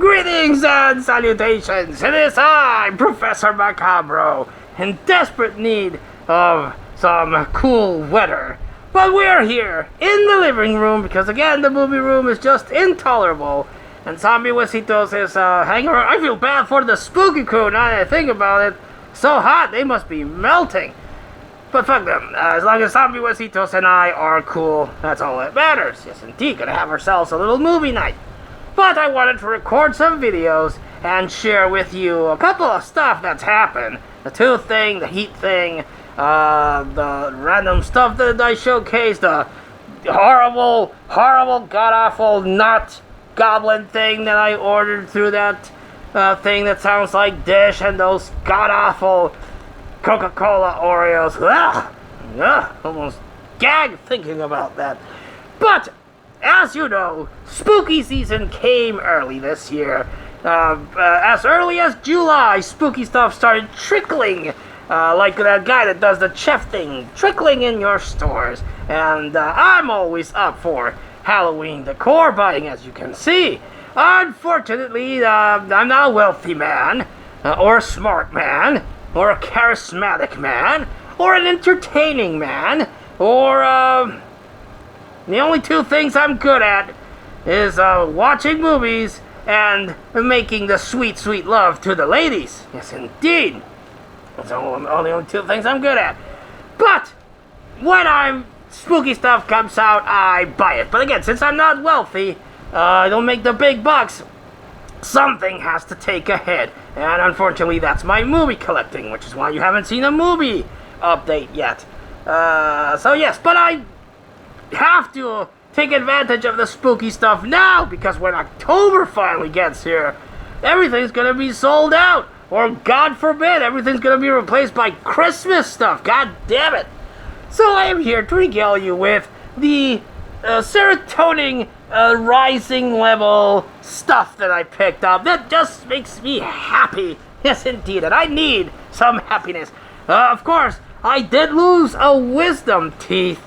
Greetings and salutations! It is I, Professor Macabro, in desperate need of some cool weather. But we're here in the living room because, again, the movie room is just intolerable. And Zombie Huesitos is hanging around. I feel bad for the spooky crew now that I think about it. So hot, they must be melting. But fuck them. As long as Zombie Huesitos and I are cool, that's all that matters. Yes, indeed, gonna have ourselves a little movie night. But I wanted to record some videos and share with you a couple of stuff that's happened. The tooth thing, the heat thing, the random stuff that I showcased, the horrible, god-awful nut goblin thing that I ordered through that thing that sounds like Dish, and those god-awful Coca-Cola Oreos. Almost gag thinking about that. But as you know, spooky season came early this year. As early as July, spooky stuff started trickling, like that guy that does the chef thing, trickling in your stores. And I'm always up for Halloween decor buying, as you can see. Unfortunately, I'm not a wealthy man, or a smart man, or a charismatic man, or an entertaining man, or the only two things I'm good at is watching movies and making the sweet, sweet love to the ladies. Yes, indeed. That's the only two things I'm good at. But when spooky stuff comes out, I buy it. But again, since I'm not wealthy, I don't make the big bucks, something has to take a hit. And unfortunately, that's my movie collecting, which is why you haven't seen a movie update yet. So yes, but I have to take advantage of the spooky stuff now, because when October finally gets here, everything's gonna be sold out, or God forbid, everything's gonna be replaced by Christmas stuff. God damn it. So I am here to regale you with the serotonin rising level stuff that I picked up that just makes me happy. Yes, indeed, and I need some happiness. Of course, I did lose a wisdom tooth,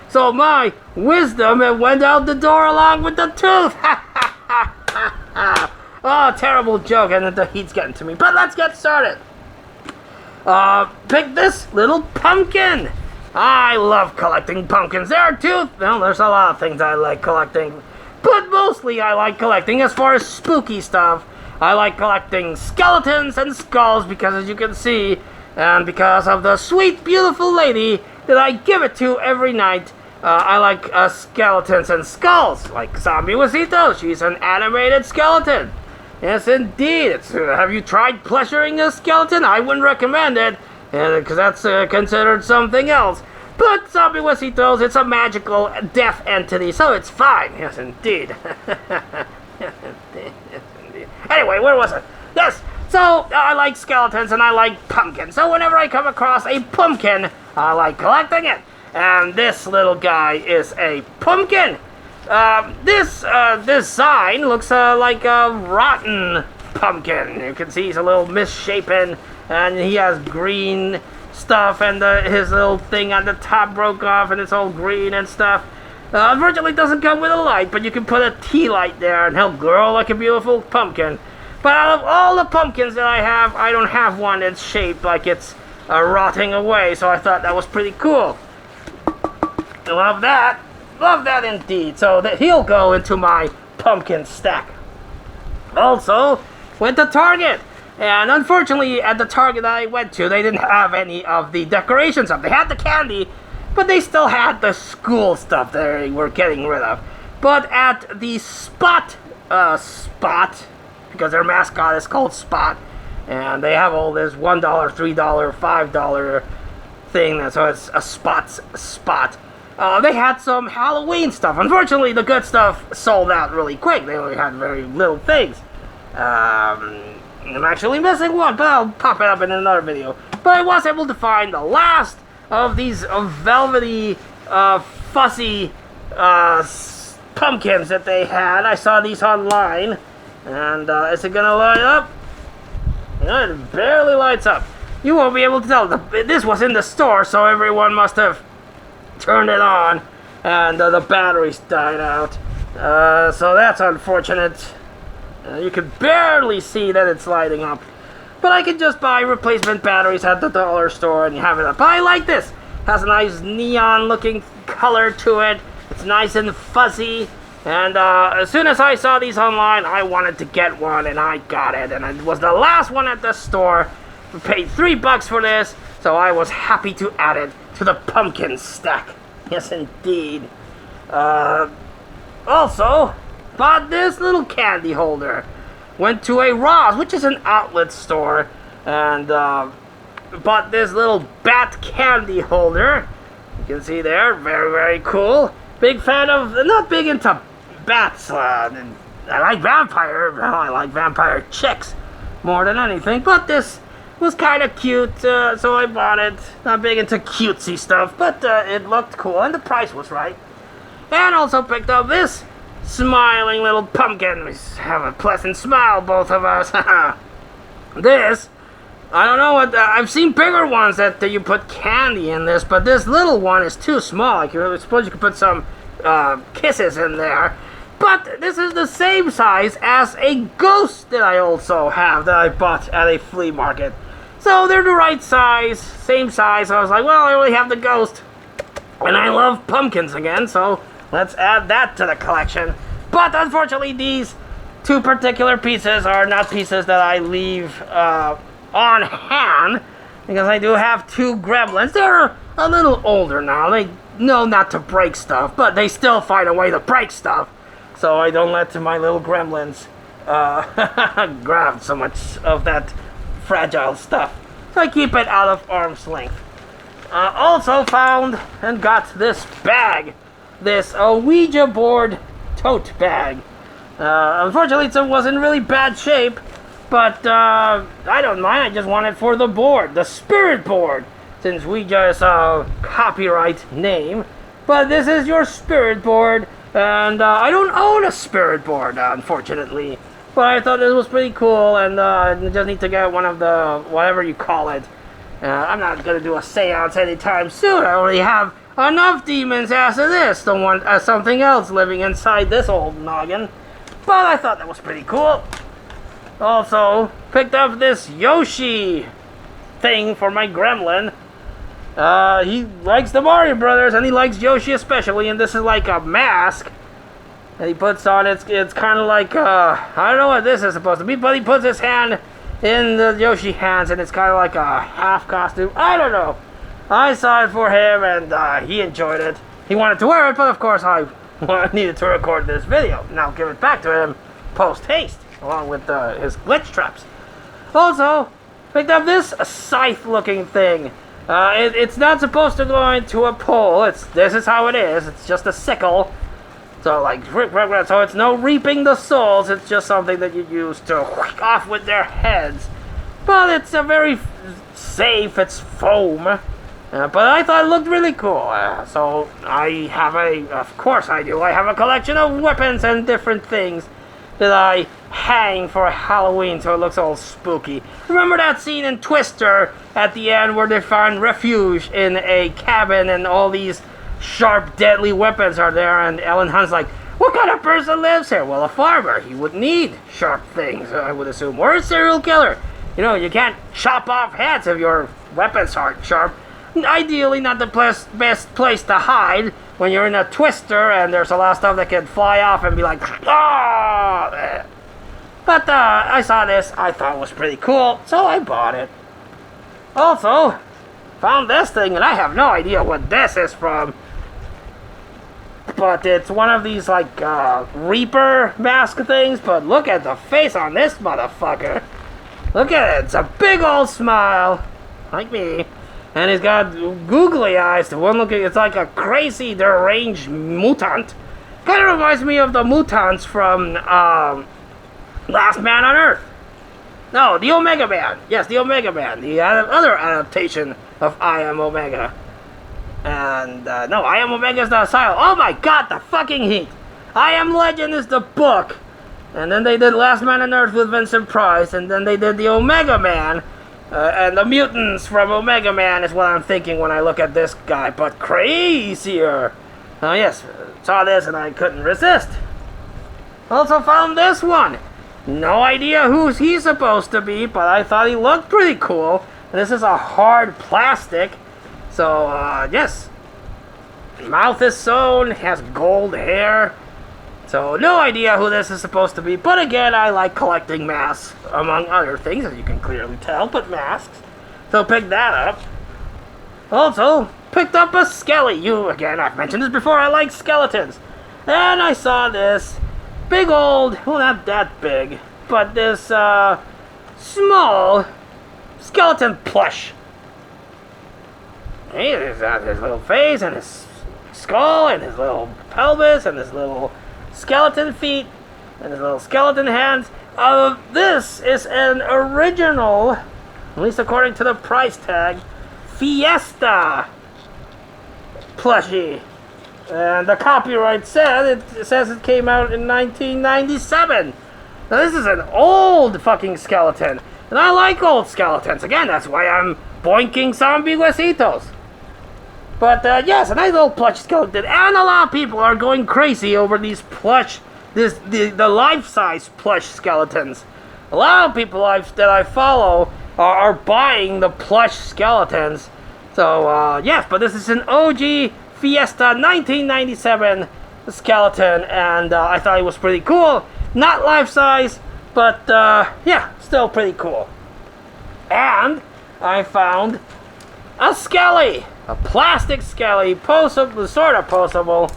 so my wisdom went out the door along with the tooth. Oh, terrible joke, and the heat's getting to me. But let's get started. Pick this little pumpkin. I love collecting pumpkins. There's a lot of things I like collecting, but mostly I like collecting, as far as spooky stuff, I like collecting skeletons and skulls, because as you can see, and because of the sweet, beautiful lady that I give it to every night, I like skeletons and skulls, like Zombie Huesitos. She's an animated skeleton. Yes, indeed. Have you tried pleasuring a skeleton? I wouldn't recommend it, because that's considered something else. But Zombie Huesitos, it's a magical death entity, so it's fine. Yes, indeed. Yes, indeed. Anyway, where was it? Yes. So, I like skeletons and I like pumpkins. So whenever I come across a pumpkin, I like collecting it. And this little guy is a pumpkin. This design looks like a rotten pumpkin. You can see he's a little misshapen, and he has green stuff, and his little thing on the top broke off, and it's all green and stuff. Unfortunately, it doesn't come with a light, but you can put a tea light there, and he'll grow like a beautiful pumpkin. But out of all the pumpkins that I have, I don't have one that's shaped like it's rotting away, so I thought that was pretty cool. Love that indeed. So that he'll go into my pumpkin stack. Also, went to Target, and unfortunately at the Target I went to, they didn't have any of the decorations up. They had the candy, but they still had the school stuff they were getting rid of. But at the Spot, because their mascot is called Spot, and they have all this $1, $3, $5 thing, so it's a Spot. They had some Halloween stuff. Unfortunately, the good stuff sold out really quick. They only had very little things. I'm actually missing one, but I'll pop it up in another video. But I was able to find the last of these velvety, fussy pumpkins that they had. I saw these online. And is it gonna light up? No, it barely lights up. You won't be able to tell. This was in the store, so everyone must have turned it on, and the batteries died out. So that's unfortunate. You can barely see that it's lighting up. But I could just buy replacement batteries at the dollar store and have it up. But I like this. Has a nice neon looking color to it. It's nice and fuzzy. And as soon as I saw these online, I wanted to get one, and I got it. And it was the last one at the store. We paid $3 for this, so I was happy to add it to the pumpkin stack. Yes, indeed. Also, bought this little candy holder. Went to a Ross, which is an outlet store, and bought this little bat candy holder. You can see there, very, very cool. Big fan of, not big into bats. I like I like vampire chicks more than anything, but this was kind of cute, so I bought it. Not big into cutesy stuff, but it looked cool, and the price was right. And also picked up this smiling little pumpkin. We have a pleasant smile, both of us. This, I don't know what, I've seen bigger ones that you put candy in this, but this little one is too small. I suppose you could put some kisses in there. But this is the same size as a ghost that I also have that I bought at a flea market. So they're the right size, same size. So I was like, well, I only have the ghost. And I love pumpkins again, so let's add that to the collection. But unfortunately, these two particular pieces are not pieces that I leave on hand, because I do have two gremlins. They're a little older now. They know not to break stuff, but they still find a way to break stuff. So I don't let my little gremlins grab so much of that fragile stuff. So I keep it out of arm's length. Also found and got this bag. This Ouija board tote bag. Unfortunately, it was in really bad shape, but I don't mind. I just want it for the board, the spirit board, since Ouija is a copyright name. But this is your spirit board, and I don't own a spirit board, unfortunately. But I thought this was pretty cool, and I just need to get one of the, whatever you call it. I'm not going to do a seance anytime soon. I already have enough demons after this. Don't want something else living inside this old noggin. But I thought that was pretty cool. Also, picked up this Yoshi thing for my gremlin. He likes the Mario Brothers, and he likes Yoshi especially, and this is like a mask that he puts on. It's kind of like, I don't know what this is supposed to be, but he puts his hand in the Yoshi hands, and it's kind of like a half costume. I don't know. I saw it for him, and he enjoyed it. He wanted to wear it, but of course I needed to record this video. Now give it back to him post-haste, along with his glitch traps. Also, picked up this scythe-looking thing. It's not supposed to go into a pole. This is how it is. It's just a sickle. So so it's no reaping the souls. It's just something that you use to whack off with their heads. But it's a very safe. It's foam. But I thought it looked really cool. So I have of course I do. I have a collection of weapons and different things that I hang for Halloween so it looks all spooky. Remember that scene in Twister at the end where they find refuge in a cabin and all these sharp, deadly weapons are there, and Ellen Hunt's like, what kind of person lives here? Well, a farmer. He would need sharp things, I would assume. Or a serial killer. You know, you can't chop off heads if your weapons aren't sharp. Ideally, not the best place to hide when you're in a Twister and there's a lot of stuff that can fly off and be like, ah! But I saw this, I thought it was pretty cool, so I bought it. Also, found this thing, and I have no idea what this is from. But it's one of these, like, Reaper mask things, but look at the face on this motherfucker. Look at it, it's a big old smile, like me. And he's got googly eyes. The one looking, it's like a crazy, deranged mutant. Kind of reminds me of the mutants from Last Man on Earth. No, the Omega Man. Yes, the Omega Man. The other adaptation of I Am Omega. And, no, I Am Omega is the Asylum. Oh my god, the fucking heat. I Am Legend is the book. And then they did Last Man on Earth with Vincent Price. And then they did the Omega Man. And the mutants from Omega Man is what I'm thinking when I look at this guy, but crazier. Yes, saw this and I couldn't resist. Also found this one. No idea who he's supposed to be, but I thought he looked pretty cool. And this is a hard plastic. So, yes. Mouth is sewn, has gold hair. So, no idea who this is supposed to be. But again, I like collecting masks, among other things, as you can clearly tell, but masks. So, pick that up. Also, picked up a skelly. Again, I've mentioned this before, I like skeletons. And I saw this big old, well, not that big, but this, small skeleton plush. He's got his little face and his skull and his little pelvis and his little skeleton feet and his little skeleton hands. This is an original, at least according to the price tag, Fiesta plushie. And the copyright says it came out in 1997. Now this is an old fucking skeleton. And I like old skeletons. Again, that's why I'm boinking zombie huesitos. But yes, a nice little plush skeleton. And a lot of people are going crazy over these plush, the life-size plush skeletons. A lot of people that I follow are buying the plush skeletons. So yes, but this is an OG Fiesta 1997 skeleton, and I thought it was pretty cool. Not life-size, but yeah, still pretty cool. And I found a skelly, a plastic skelly, sort of posable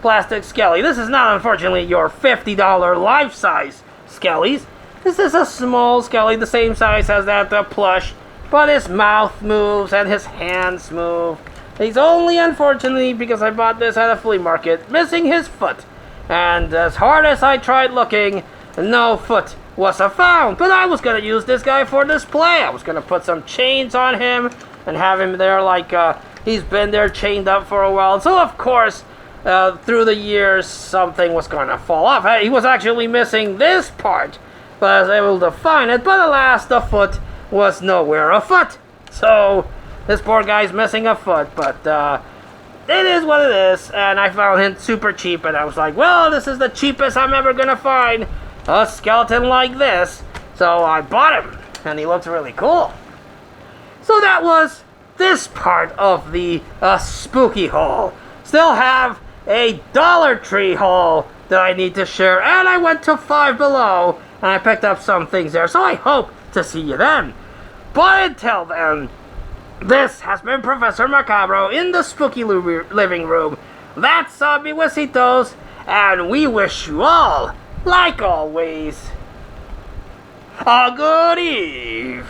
plastic skelly. This is not, unfortunately, your $50 life-size skellies. This is a small skelly, the same size as that plush, but his mouth moves and his hands move. He's only, unfortunately, because I bought this at a flea market, missing his foot. And as hard as I tried looking, no foot was found. But I was going to use this guy for display. I was going to put some chains on him and have him there like he's been there chained up for a while. So, of course, through the years, something was going to fall off. He was actually missing this part, but I was able to find it. But alas, the foot was nowhere afoot. So this poor guy's missing a foot, but it is what it is, and I found him super cheap, and I was like, well, this is the cheapest I'm ever gonna find a skeleton like this, so I bought him, and he looks really cool. So that was this part of the spooky haul. Still have a Dollar Tree haul that I need to share, and I went to Five Below, and I picked up some things there, so I hope to see you then. But until then, this has been Professor Macabro in the spooky living room. That's Zombie Huesitos, and we wish you all, like always, a good evening.